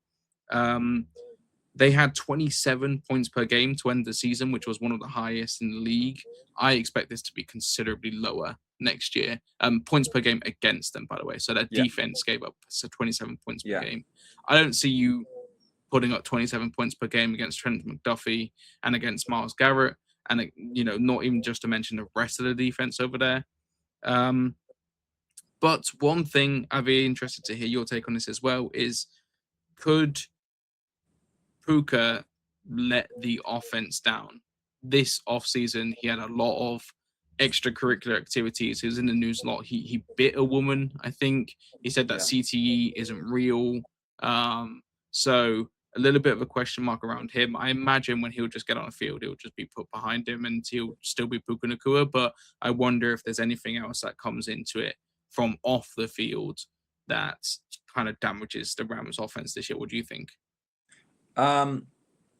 They had 27 points per game to end the season, which was one of the highest in the league. I expect this to be considerably lower next year. Points per game against them, by the way. So their defense gave up 27 points per game. I don't see you putting up 27 points per game against Trent McDuffie and against Myles Garrett, and not even just to mention the rest of the defense over there. But one thing I'd be interested to hear your take on this as well is, could Puka let the offense down? This offseason, he had a lot of extracurricular activities. He was in the news a lot. He bit a woman, I think. He said that CTE isn't real. So a little bit of a question mark around him. I imagine when he'll just get on the field, he'll just be put behind him and he'll still be Puka Nacua. But I wonder if there's anything else that comes into it from off the field that kind of damages the Rams offense this year. What do you think? I'll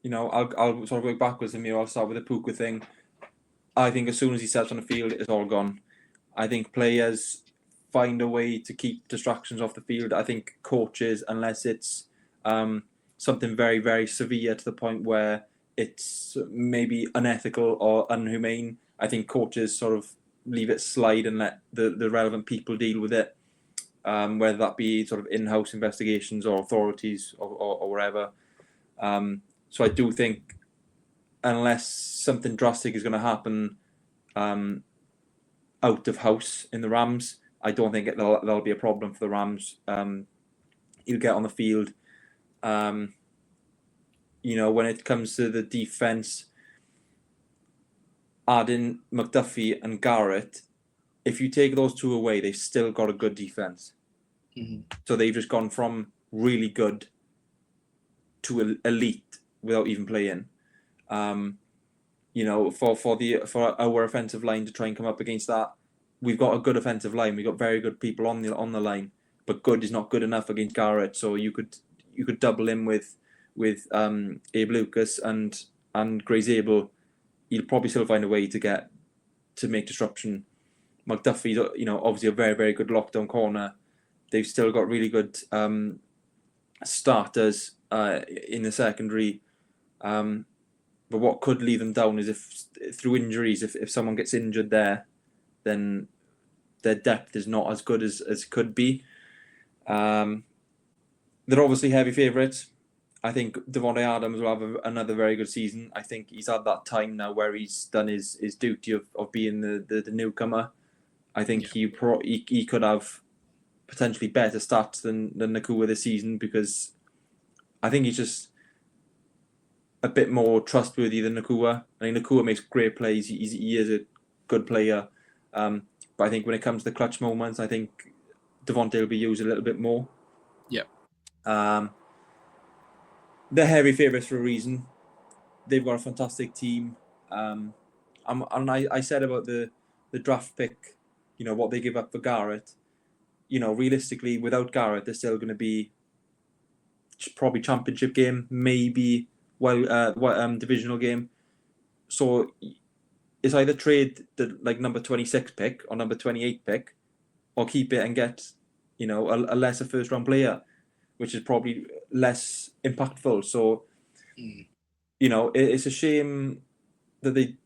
sort of go backwards and I'll start with the Puka thing. I think as soon as he steps on the field, it's all gone. I think players find a way to keep distractions off the field. I think coaches, unless it's something very, very severe to the point where it's maybe unethical or unhumane, I think coaches sort of leave it slide and let the relevant people deal with it. whether that be sort of in-house investigations or authorities or wherever. So I do think unless something drastic is going to happen out of house in the Rams, I don't think that'll be a problem for the Rams. He'll get on the field. When it comes to the defense, adding McDuffie and Garrett, if you take those two away, they've still got a good defense. Mm-hmm. So they've just gone from really good to elite without even playing. For our offensive line to try and come up against that, we've got a good offensive line. We've got very good people on the line, but good is not good enough against Garrett. So you could double him with Abe Lucas and Gray Zabel. He'll probably still find a way to make disruption. McDuffie's obviously a very, very good lockdown corner. They've still got really good starters in the secondary. But what could lead them down is if through injuries, if someone gets injured there, then their depth is not as good as could be. They're obviously heavy favourites. I think Devontae Adams will have another very good season. I think he's had that time now where he's done his duty of being the newcomer. I think he could have potentially better stats than Nakua this season, because I think he's just a bit more trustworthy than Nakua. I mean, Nakua makes great plays. He is a good player. But I think when it comes to the clutch moments, I think Devontae will be used a little bit more. Yeah. They're heavy favourites for a reason. They've got a fantastic team. I said about the draft pick, what they give up for Garrett. Realistically, without Garrett, they're still going to be probably championship game, maybe divisional game. So it's either trade the number 26 pick or number 28 pick, or keep it and get a lesser first round player, which is probably less impactful. So it's a shame that they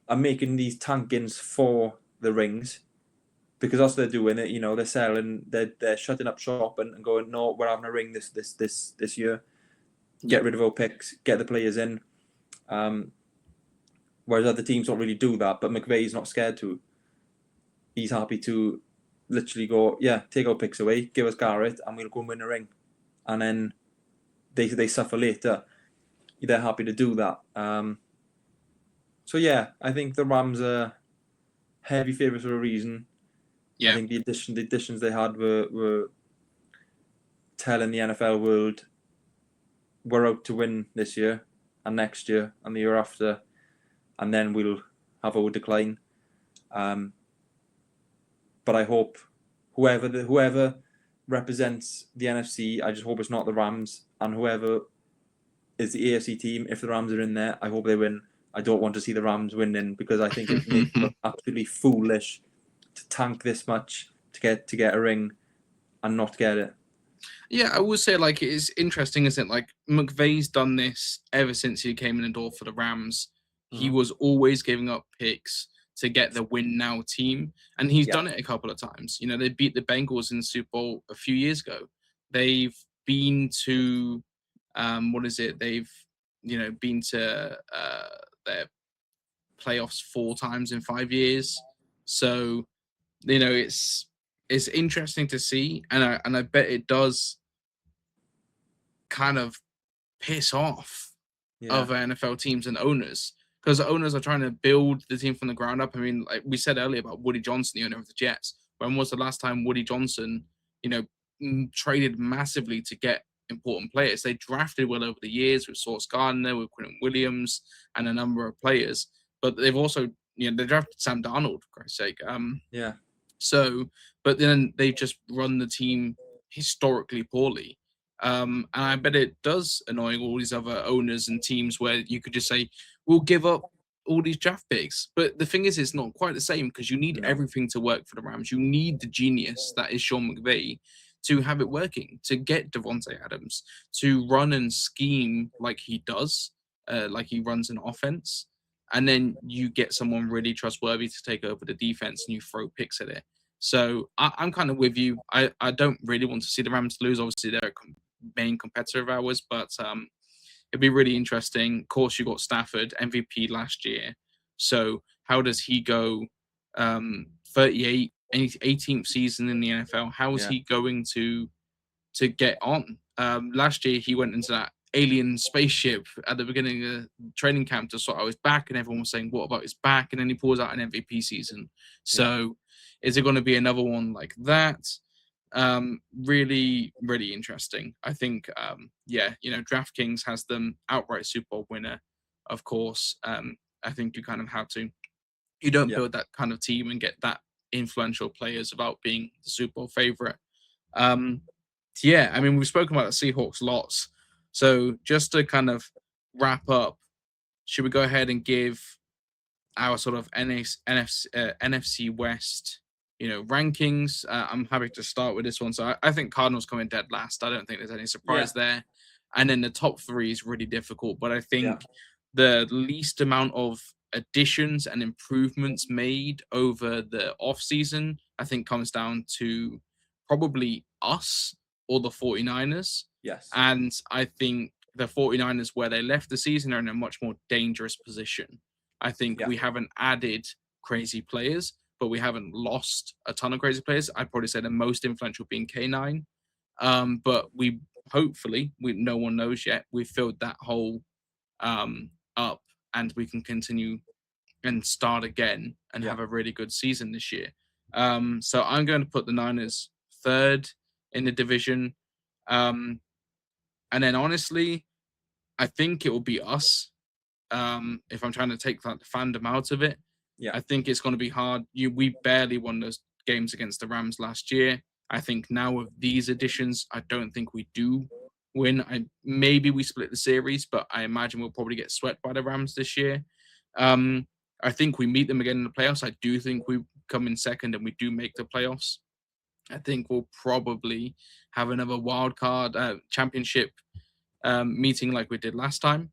are making these tankings for the rings, because that's what they're doing. They're selling, they're shutting up shop and going, no, we're having a ring this year. Get rid of our picks, get the players in. Whereas other teams don't really do that, but McVay's not scared to. He's happy to literally go, take our picks away, give us Garrett, and we'll go and win a ring. And then they suffer later. They're happy to do that. I think the Rams are heavy favourites for a reason. Yeah. I think the additions they had were telling the NFL world we're out to win this year and next year and the year after, and then we'll have our decline. But I hope whoever represents the NFC, I just hope it's not the Rams, and whoever is the AFC team, if the Rams are in there, I hope they win. I don't want to see the Rams winning, because I think it makes them absolutely foolish to tank this much to get a ring and not get it. Yeah, I would say it is interesting, isn't it? McVay's done this ever since he came in the door for the Rams. He was always giving up picks to get the win now team, and he's done it a couple of times. They beat the Bengals in the Super Bowl a few years ago. They've been to They've been to their playoffs 4 times in 5 years. So it's interesting to see, and I bet it does kind of piss off other NFL teams and owners, because the owners are trying to build the team from the ground up. I mean, like we said earlier about Woody Johnson, the owner of the Jets. When was the last time Woody Johnson, traded massively to get important players? They drafted well over the years with Sauce Gardner, with Quentin Williams, and a number of players. But they've also, they drafted Sam Darnold, for Christ's sake. So, but then they've just run the team historically poorly. And I bet it does annoy all these other owners and teams where you could just say, we'll give up all these draft picks. But the thing is, it's not quite the same, because you need everything to work for the Rams. You need the genius that is Sean McVay to have it working, to get Devontae Adams, to run and scheme like he does, like he runs an offense. And then you get someone really trustworthy to take over the defense and you throw picks at it. So I'm kind of with you. I don't really want to see the Rams lose. Obviously, they're a main competitor of ours, but it'd be really interesting. Of course, you got Stafford, MVP last year. So how does he go? 38, 18th season in the NFL. How is Yeah. he going to get on? Last year, he went into that alien spaceship at the beginning of the training camp to sort out his back, and everyone was saying, "What about his back?" And then he pulls out an MVP season. So, is it going to be another one like that? Really, really interesting. I think, DraftKings has them outright Super Bowl winner, of course. I think you kind of have to. You don't build that kind of team and get that influential players without being the Super Bowl favorite. I mean, we've spoken about the Seahawks lots. So just to kind of wrap up, should we go ahead and give our sort of NFC West, rankings? I'm happy to start with this one. So I think Cardinals coming dead last. I don't think there's any surprise there. And then the top three is really difficult. But I think the least amount of additions and improvements made over the offseason, I think comes down to probably us or the 49ers. Yes. And I think the 49ers, where they left the season, are in a much more dangerous position. I think we haven't added crazy players, but we haven't lost a ton of crazy players. I'd probably say the most influential being K9. But hopefully, no one knows yet, we've filled that hole up, and we can continue and start again and have a really good season this year. So I'm going to put the Niners third in the division. And then honestly, I think it will be us. If I'm trying to take that fandom out of it, I think it's going to be hard. We barely won those games against the Rams last year. I think now with these additions, I don't think we do win. Maybe we split the series, but I imagine we'll probably get swept by the Rams this year. I think we meet them again in the playoffs. I do think we come in second and we do make the playoffs. I think we'll probably have another wild card championship meeting like we did last time.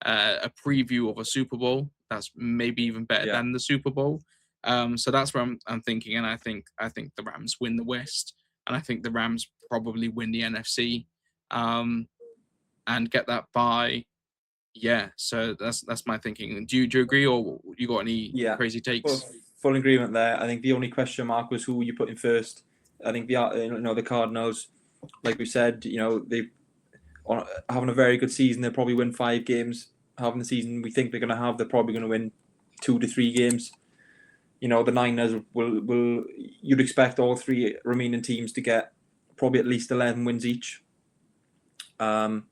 A preview of a Super Bowl that's maybe even better than the Super Bowl. So that's what I'm thinking, and I think the Rams win the West, and I think the Rams probably win the NFC, and get that bye. Yeah, so that's my thinking. Do you agree, or you got any crazy takes? Full agreement there. I think the only question mark was who you put in first. I think the Cardinals, like we said, they having a very good season. They'll probably win 5 games. Having the season we think they're going to have, they're probably going to win 2 to 3 games. The Niners will you'd expect all 3 remaining teams to get probably at least 11 wins each. I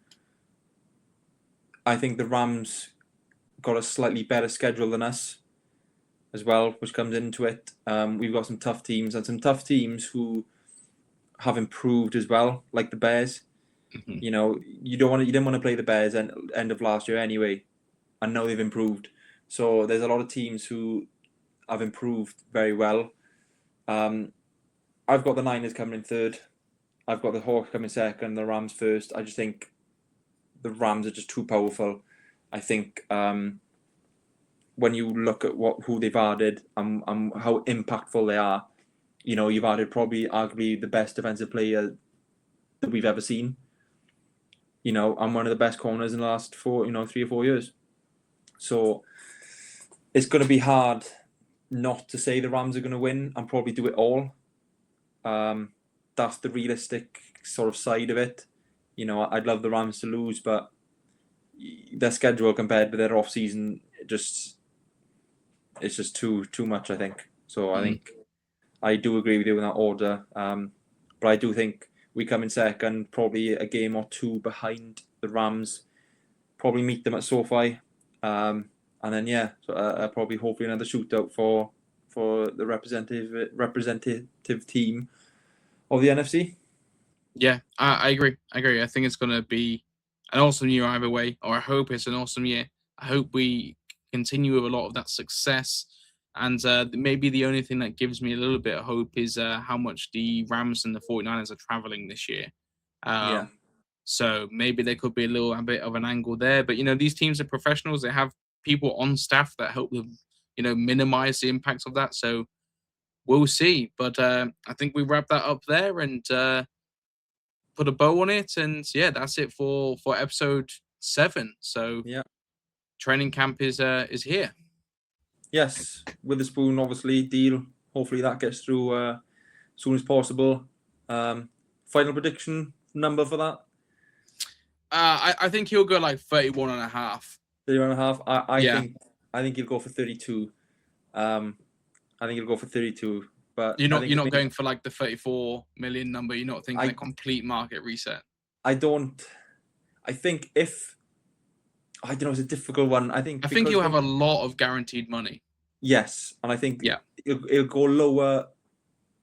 think the Rams got a slightly better schedule than us as well, which comes into it. We've got some tough teams who have improved as well, like the Bears. Mm-hmm. You didn't want to play the Bears end of last year anyway. I know they've improved. So there's a lot of teams who have improved very well. I've got the Niners coming in third. I've got the Hawks coming second, the Rams first. I just think the Rams are just too powerful. I think when you look at who they've added and how impactful they are, you've added probably arguably the best defensive player that we've ever seen. I'm one of the best corners in the last 3 or 4 years. So it's going to be hard not to say the Rams are going to win and probably do it all. That's the realistic sort of side of it. I'd love the Rams to lose, but their schedule compared with their off season, it's just too much, I think. So I think I do agree with you in that order. But I do think we come in second, probably a game or 2 behind the Rams. Probably meet them at SoFi, and then probably hopefully another shootout for the representative team of the NFC. Yeah, I agree. I think it's going to be an awesome year either way, or I hope it's an awesome year. I hope we continue with a lot of that success. And maybe the only thing that gives me a little bit of hope is how much the Rams and the 49ers are traveling this year. So maybe there could be a little bit of an angle there. But, these teams are professionals. They have people on staff that help them, minimize the impact of that. So we'll see. But I think we wrap that up there and put a bow on it. And yeah, that's it for episode 7. So Yeah. training camp is here. Yes, Witherspoon obviously deal. Hopefully that gets through as soon as possible. Final prediction number for that? I think he'll go like 31 and a half. 31 and a half. Yeah. I think he'll go for 32. I think he'll go for 32. But You're not going for like the 34 million number. You're not thinking a complete market reset. I think if I don't know, it's a difficult one. I think he'll have a lot of guaranteed money. Yes, and I think it'll go lower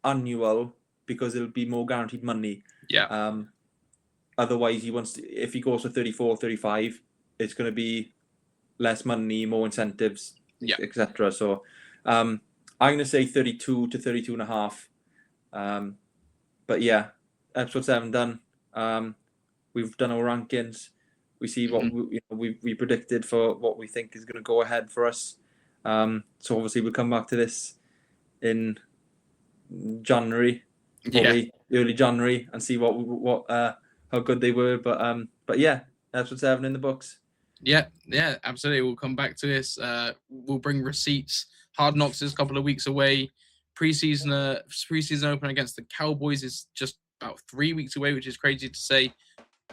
annual because it'll be more guaranteed money. Yeah. Otherwise, if he goes for 34, 35, it's going to be less money, more incentives, etc. So I'm going to say 32 to 32 and a half. But yeah, episode 7 done. We've done our rankings. We see what we predicted for what we think is going to go ahead for us. So obviously we'll come back to this in January, probably early January, and see what how good they were. But yeah, episode 7 in the books. Yeah, absolutely. We'll come back to this. We'll bring receipts. Hard Knocks is a couple of weeks away. Preseason open against the Cowboys is just about 3 weeks away, which is crazy to say.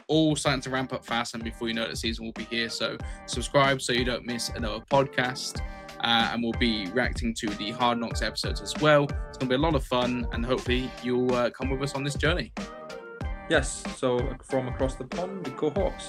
All starting to ramp up fast, and before you know it, the season will be here. So subscribe so you don't miss another podcast. And we'll be reacting to the Hard Knocks episodes as well. It's going to be a lot of fun, and hopefully you'll come with us on this journey. Yes, so from across the pond, the Hawks.